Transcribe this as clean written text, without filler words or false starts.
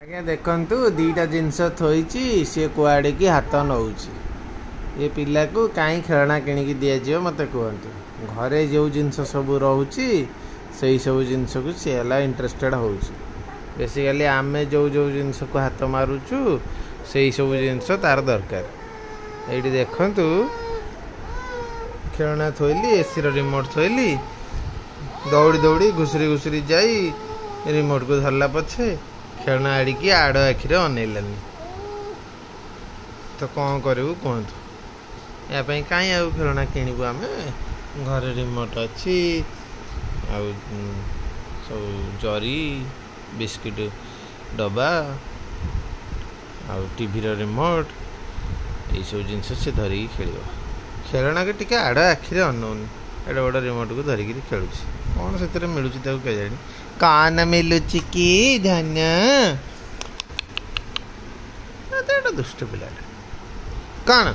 आज्ञा देखु दीटा जिनस थोड़ी सी कुआड़े की हाथ नौ ये पिला को कहीं खेलना किणिकी दिज्व मत कहतु घरे जो जिनस सब रोचे से सब जिनस को सी इंटरेस्टेड हो बेसिकली आम जो जो जिनस को हाथ मारुचु से सब जिनस तार दरकार ये देखु खेलना थोली एसी रिमोट थोली दौड़ी दौड़ी घुसरी घुसरी जाई रिमोट को धरला पछे खेलना आड़िकी आड़ आखिरे अनैलानी तो कौन करूँ कहतु यापाई कहीं आउ खेलना किणु आम घर रिमोट अच्छी सब जरी बिस्किट डब्बा टीवी रिमोट ये सब जिनस से धरिकी खेल खेलना के टिके आड़ आखिरे अनौनी एडे बड़ रिमोट को धरिकी खेलुँ कौन से मिलूँ के जानी कान मिलुची कि धन्य दुष्ट पिला कौन